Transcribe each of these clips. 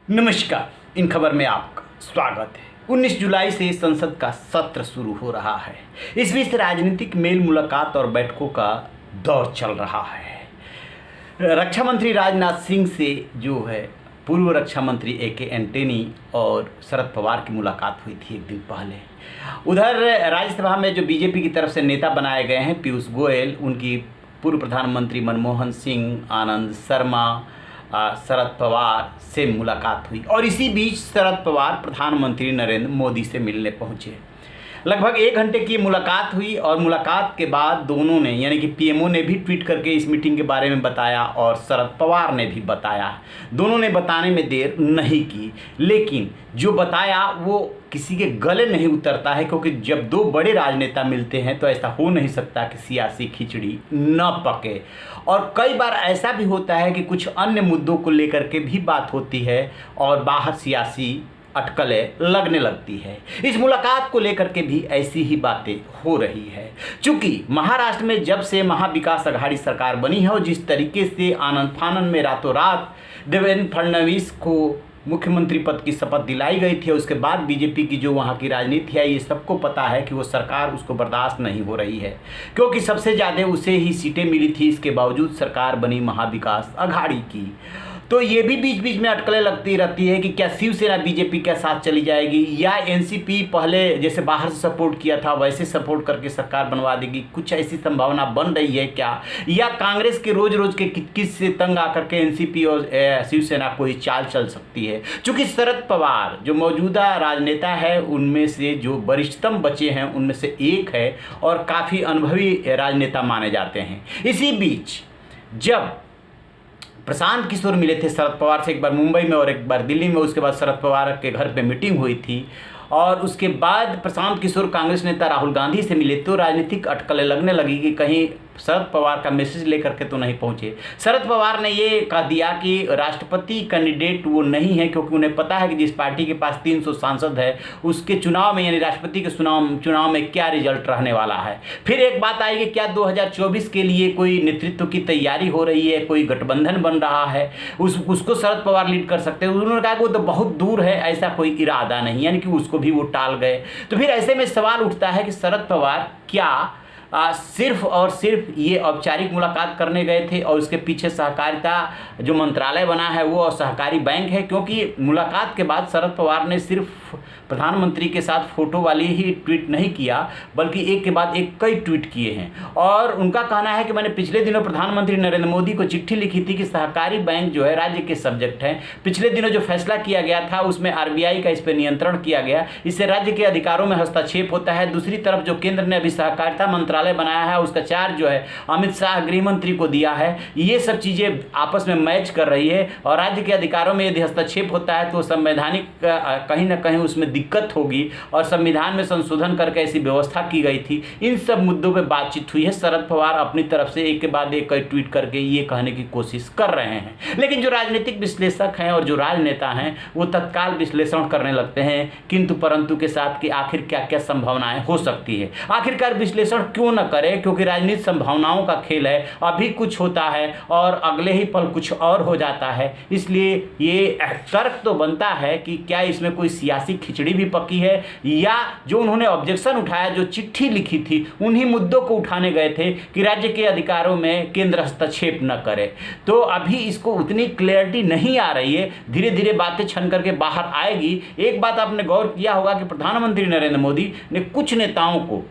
नमस्कार। इन खबर में आपका स्वागत है। 19 जुलाई से संसद का सत्र शुरू हो रहा है। इस बीच राजनीतिक मेल मुलाकात और बैठकों का दौर चल रहा है। रक्षा मंत्री राजनाथ सिंह से जो है पूर्व रक्षा मंत्री ए.के. एंटनी और शरद पवार की मुलाकात हुई थी एक दिन पहले। उधर राज्यसभा में जो बीजेपी की तरफ से नेता बनाए गए हैं पीयूष गोयल, उनकी पूर्व प्रधानमंत्री मनमोहन सिंह, आनंद शर्मा, शरद पवार से मुलाकात हुई और इसी बीच शरद पवार प्रधानमंत्री नरेंद्र मोदी से मिलने पहुंचे। लगभग 1 घंटे की मुलाकात हुई और मुलाकात के बाद दोनों ने यानी कि पीएमओ ने भी ट्वीट करके इस मीटिंग के बारे में बताया और शरद पवार ने भी बताया। दोनों ने बताने में देर नहीं की, लेकिन जो बताया वो किसी के गले नहीं उतरता है, क्योंकि जब दो बड़े राजनेता मिलते हैं तो ऐसा हो नहीं सकता कि सियासी खिचड़ी न पके। और कई बार ऐसा भी होता है कि कुछ अन्य मुद्दों को लेकर के भी बात होती है और बाहर सियासी अटकलें लगने लगती है। इस मुलाकात को लेकर के भी ऐसी ही बातें हो रही है। चूंकि महाराष्ट्र में जब से महाविकास अघाड़ी सरकार बनी है और जिस तरीके से आनंद फानन में रातों रात देवेंद्र फडणवीस को मुख्यमंत्री पद की शपथ दिलाई गई थी, उसके बाद बीजेपी की जो वहाँ की राजनीति है ये सबको पता है कि वो सरकार उसको बर्दाश्त नहीं हो रही है, क्योंकि सबसे ज़्यादा उसे ही सीटें मिली थी। इसके बावजूद सरकार बनी महाविकास अघाड़ी की। तो ये भी बीच बीच में अटकलें लगती रहती है कि क्या शिवसेना बीजेपी के साथ चली जाएगी या एनसीपी पहले जैसे बाहर से सपोर्ट किया था वैसे सपोर्ट करके सरकार बनवा देगी। कुछ ऐसी संभावना बन रही है क्या, या कांग्रेस के रोज रोज के किस से तंग आकर के एनसीपी और शिवसेना को ही चाल चल सकती है। चूंकि शरद पवार जो मौजूदा राजनेता है उनमें से जो वरिष्ठतम बचे हैं उनमें से एक है और काफ़ी अनुभवी राजनेता माने जाते हैं। इसी बीच जब प्रशांत किशोर मिले थे शरद पवार से, एक बार मुंबई में और एक बार दिल्ली में, उसके बाद शरद पवार के घर पे मीटिंग हुई थी और उसके बाद प्रशांत किशोर कांग्रेस नेता राहुल गांधी से मिले तो राजनीतिक अटकलें लगने लगी कि कहीं शरद पवार का मैसेज लेकर के तो नहीं पहुंचे। शरद पवार ने ये कह दिया कि राष्ट्रपति कैंडिडेट वो नहीं है, क्योंकि उन्हें पता है कि जिस पार्टी के पास 300 सांसद है उसके चुनाव में यानी राष्ट्रपति के चुनाव में क्या रिजल्ट रहने वाला है। फिर एक बात आई कि क्या 2024 के लिए कोई नेतृत्व की तैयारी हो रही है, कोई गठबंधन बन रहा है, उसको शरद पवार लीड कर सकते हैं। उन्होंने कहा कि वो तो बहुत दूर है, ऐसा कोई इरादा नहीं, यानी कि उसको भी वो टाल गए। तो फिर ऐसे में सवाल उठता है कि शरद पवार क्या सिर्फ और सिर्फ ये औपचारिक मुलाकात करने गए थे और उसके पीछे सहकारिता जो मंत्रालय बना है वो और सहकारी बैंक है, क्योंकि मुलाकात के बाद शरद पवार ने सिर्फ प्रधानमंत्री के साथ फोटो वाली ही ट्वीट नहीं किया बल्कि एक के बाद एक कई ट्वीट किए हैं। और उनका कहना है कि मैंने पिछले दिनों प्रधानमंत्री नरेंद्र मोदी को चिट्ठी लिखी थी कि सहकारी बैंक जो है राज्य के सब्जेक्ट हैं। पिछले दिनों जो फैसला किया गया था उसमें आरबीआई का इस पर नियंत्रण किया गया, इससे राज्य के अधिकारों में हस्तक्षेप होता है। दूसरी तरफ जो केंद्र ने अभी सहकारिता मंत्रालय बनाया है उसका चार्ज जो है अमित शाह गृह मंत्री को दिया है। ये सब चीज़ें आपस में मैच कर रही है और राज्य के अधिकारों में यदि हस्तक्षेप होता है तो संवैधानिक कहीं ना कहीं उसमें दिक्कत होगी और संविधान में संशोधन करके ऐसी व्यवस्था की गई थी। इन सब मुद्दों पे बातचीत हुई है। शरद पवार अपनी तरफ से एक के बाद एक कई ट्वीट करके ये कहने की कोशिश कर रहे हैं, लेकिन जो राजनीतिक विश्लेषक हैं और जो राजनेता हैं वो तत्काल विश्लेषण करने लगते हैं किंतु परंतु के साथ कि आखिर क्या क्या संभावनाएं हो सकती है। आखिरकार विश्लेषण क्यों न करें, क्योंकि राजनीति संभावनाओं का खेल है। अभी कुछ होता है और अगले ही पल कुछ और हो जाता है। इसलिए ये तर्क तो बनता है कि क्या इसमें कोई सियासी खिचड़ी भी पकी है, या जो उन्होंने ऑब्जेक्शन उठाया, जो चिट्ठी लिखी थी, उन्हीं मुद्दों को उठाने गए थे कि राज्य के अधिकारों में केंद्र हस्तक्षेप न करे। तो अभी इसको उतनी क्लैरिटी नहीं आ रही है, धीरे धीरे बातें छन करके बाहर आएगी। एक बात आपने गौर किया होगा कि प्रधानमंत्री नरेंद्र मोदी ने कुछ नेताओं को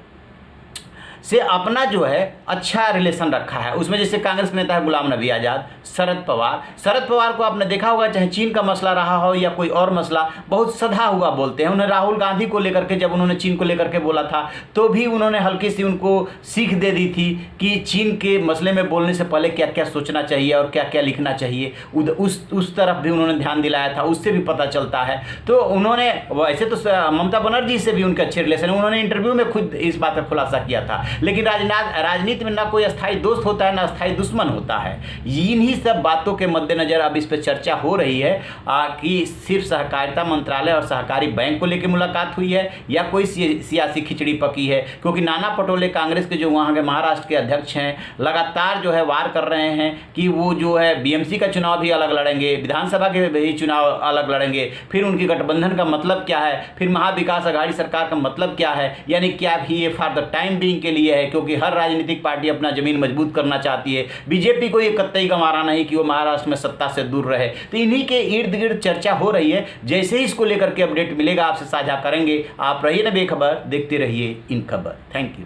से अपना जो है अच्छा रिलेशन रखा है। उसमें जैसे कांग्रेस के नेता है गुलाम नबी आज़ाद, शरद पवार को आपने देखा होगा, चाहे चीन का मसला रहा हो या कोई और मसला, बहुत सधा हुआ बोलते हैं। उन्हें राहुल गांधी को लेकर के जब उन्होंने चीन को लेकर के बोला था तो भी उन्होंने हल्की सी उनको सीख दे दी थी कि चीन के मसले में बोलने से पहले क्या क्या सोचना चाहिए और क्या क्या लिखना चाहिए। उस तरफ भी उन्होंने ध्यान दिलाया था, उससे भी पता चलता है। तो उन्होंने वैसे तो ममता बनर्जी से भी उनके अच्छे रिलेशन है, उन्होंने इंटरव्यू में खुद इस बात का खुलासा किया था। लेकिन राजनीति में ना कोई अस्थायी दोस्त होता है ना अस्थायी दुश्मन होता है। इन्हीं सब बातों के मद्देनजर अब इस पर चर्चा हो रही है कि सिर्फ सहकारिता मंत्रालय और सहकारी बैंक को लेकर मुलाकात हुई है या कोई सियासी खिचड़ी पकी है, क्योंकि नाना पटोले कांग्रेस के जो वहाँ के महाराष्ट्र के अध्यक्ष हैं लगातार जो है वार कर रहे हैं कि वो जो है बीएमसी का चुनाव भी अलग लड़ेंगे, विधानसभा के भी चुनाव अलग लड़ेंगे, फिर उनकी गठबंधन का मतलब क्या है, फिर महाविकास अघाड़ी सरकार का मतलब क्या है, यानी क्या भी ये फॉर द टाइम बीइंग के लिए है, क्योंकि हर राजनीतिक पार्टी अपना जमीन मजबूत करना चाहती है। बीजेपी को ये कतई गंवारा नहीं कि वो महाराष्ट्र में सत्ता से दूर रहे। तो इन्हीं के इर्द गिर्द चर्चा हो रही है। जैसे ही इसको लेकर के अपडेट मिलेगा आपसे साझा करेंगे। आप रहिए ना बेखबर, देखते रहिए इन खबर। Thank you.